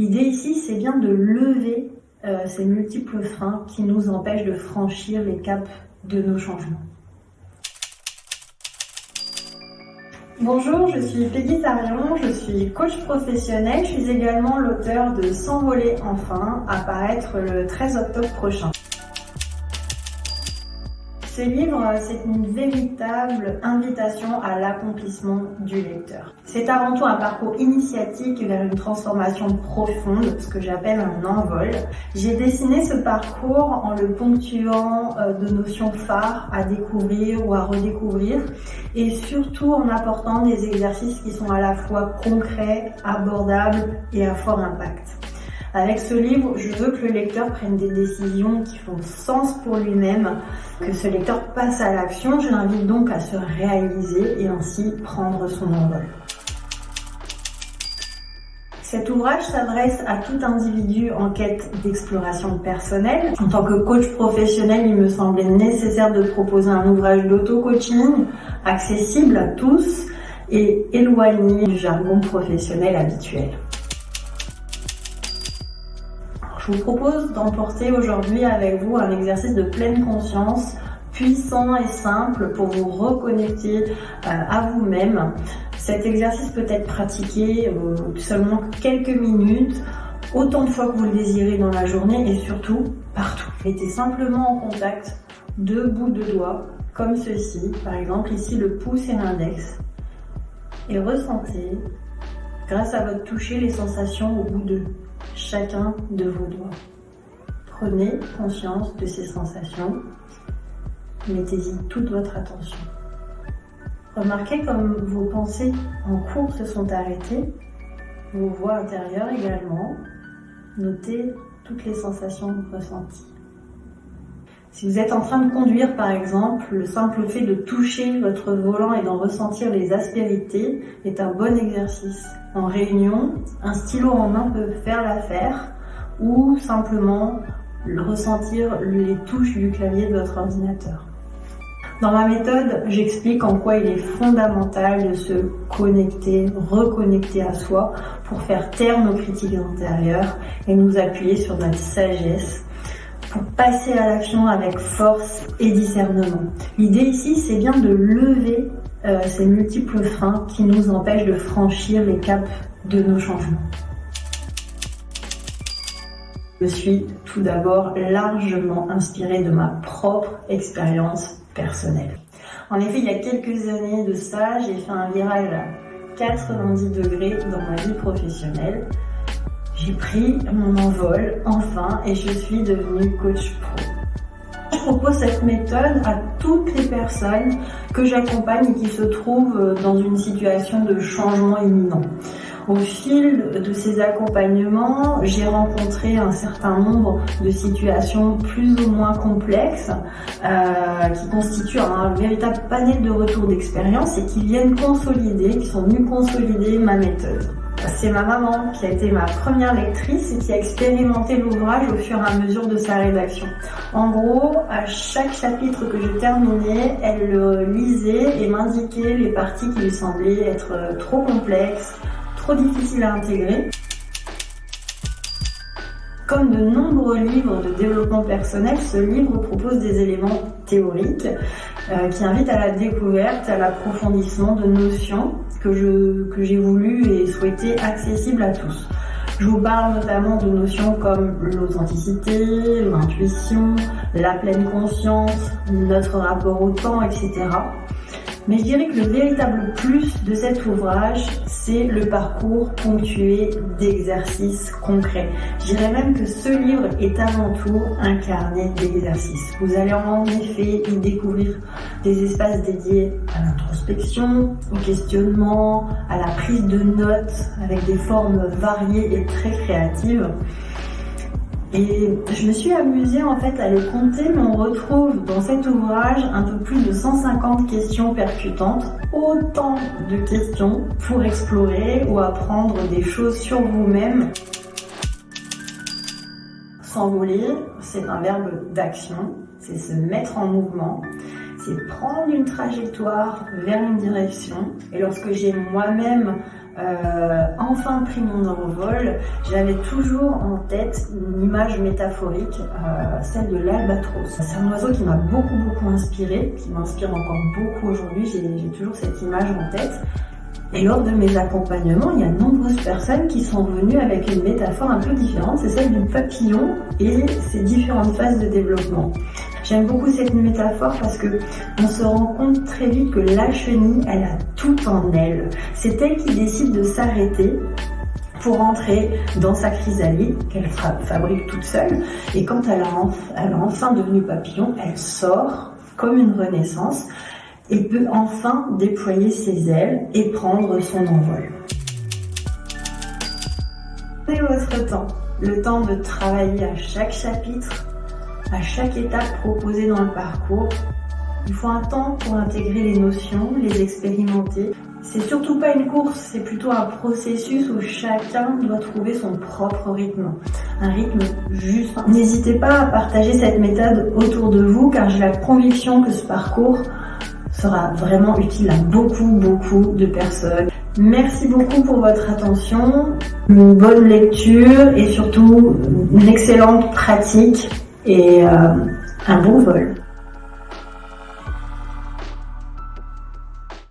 L'idée ici, c'est bien de lever ces multiples freins qui nous empêchent de franchir les caps de nos changements. Bonjour, je suis Peggy Tarion, je suis coach professionnel, je suis également l'auteur de S'envoler enfin, à paraître le 13 octobre prochain. Ce livre, c'est une véritable invitation à l'accomplissement du lecteur. C'est avant tout un parcours initiatique vers une transformation profonde, ce que j'appelle un envol. J'ai dessiné ce parcours en le ponctuant de notions phares à découvrir ou à redécouvrir, et surtout en apportant des exercices qui sont à la fois concrets, abordables et à fort impact. Avec ce livre, je veux que le lecteur prenne des décisions qui font sens pour lui-même, que ce lecteur passe à l'action. Je l'invite donc à se réaliser et ainsi prendre son envol. Cet ouvrage s'adresse à tout individu en quête d'exploration personnelle. En tant que coach professionnel, il me semblait nécessaire de proposer un ouvrage d'auto-coaching accessible à tous et éloigné du jargon professionnel habituel. Je vous propose d'emporter aujourd'hui avec vous un exercice de pleine conscience puissant et simple pour vous reconnecter à vous-même. Cet exercice peut être pratiqué seulement quelques minutes, autant de fois que vous le désirez dans la journée et surtout partout. Mettez simplement en contact deux bouts de doigts comme ceci, par exemple ici le pouce et l'index, et ressentez grâce à votre toucher les sensations au bout de chacun de vos doigts. Prenez conscience de ces sensations, mettez-y toute votre attention. Remarquez comme vos pensées en cours se sont arrêtées, vos voix intérieures également. Notez toutes les sensations ressenties. Si vous êtes en train de conduire par exemple, le simple fait de toucher votre volant et d'en ressentir les aspérités est un bon exercice. En réunion, un stylo en main peut faire l'affaire, ou simplement ressentir les touches du clavier de votre ordinateur. Dans ma méthode, j'explique en quoi il est fondamental de se connecter, reconnecter à soi pour faire taire nos critiques intérieures et nous appuyer sur notre sagesse pour passer à l'action avec force et discernement. L'idée ici, c'est bien de lever ces multiples freins qui nous empêchent de franchir les caps de nos changements. Je suis tout d'abord largement inspirée de ma propre expérience personnelle. En effet, il y a quelques années de ça, j'ai fait un virage à 90 degrés dans ma vie professionnelle. J'ai pris mon envol enfin et je suis devenue coach pro. Je propose cette méthode à toutes les personnes que j'accompagne et qui se trouvent dans une situation de changement imminent. Au fil de ces accompagnements, j'ai rencontré un certain nombre de situations plus ou moins complexes qui constituent un véritable panel de retours d'expérience et qui viennent consolider, qui sont venus consolider ma méthode. C'est ma maman qui a été ma première lectrice et qui a expérimenté l'ouvrage au fur et à mesure de sa rédaction. En gros, à chaque chapitre que je terminais, elle le lisait et m'indiquait les parties qui lui semblaient être trop complexes, trop difficiles à intégrer. Comme de nombreux livres de développement personnel, ce livre propose des éléments théoriques qui invitent à la découverte, à l'approfondissement de notions que j'ai voulu et souhaité accessibles à tous. Je vous parle notamment de notions comme l'authenticité, l'intuition, la pleine conscience, notre rapport au temps, etc. Mais je dirais que le véritable plus de cet ouvrage, c'est le parcours ponctué d'exercices concrets. Je dirais même que ce livre est avant tout un carnet d'exercices. Vous allez en effet y découvrir des espaces dédiés à l'introspection, au questionnement, à la prise de notes avec des formes variées et très créatives. Et je me suis amusée en fait à les compter, mais on retrouve dans cet ouvrage un peu plus de 150 questions percutantes, autant de questions pour explorer ou apprendre des choses sur vous-même. S'envoler, c'est un verbe d'action, c'est se mettre en mouvement, c'est prendre une trajectoire vers une direction. Et lorsque j'ai moi-même enfin pris mon envol, j'avais toujours en tête une image métaphorique, celle de l'albatros. C'est un oiseau qui m'a beaucoup inspiré, qui m'inspire encore beaucoup aujourd'hui, j'ai toujours cette image en tête. Et lors de mes accompagnements, il y a de nombreuses personnes qui sont venues avec une métaphore un peu différente, c'est celle du papillon et ses différentes phases de développement. J'aime beaucoup cette métaphore parce que on se rend compte très vite que la chenille, elle a tout en elle. C'est elle qui décide de s'arrêter pour entrer dans sa chrysalide qu'elle fabrique toute seule. Et quand elle est enfin devenue papillon, elle sort comme une renaissance et peut enfin déployer ses ailes et prendre son envol. Prenez votre temps, le temps de travailler à chaque chapitre, à chaque étape proposée dans le parcours. Il faut un temps pour intégrer les notions, les expérimenter. C'est surtout pas une course, c'est plutôt un processus où chacun doit trouver son propre rythme. Un rythme juste. N'hésitez pas à partager cette méthode autour de vous car j'ai la conviction que ce parcours sera vraiment utile à beaucoup de personnes. Merci beaucoup pour votre attention, une bonne lecture et surtout une excellente pratique et un bon vol.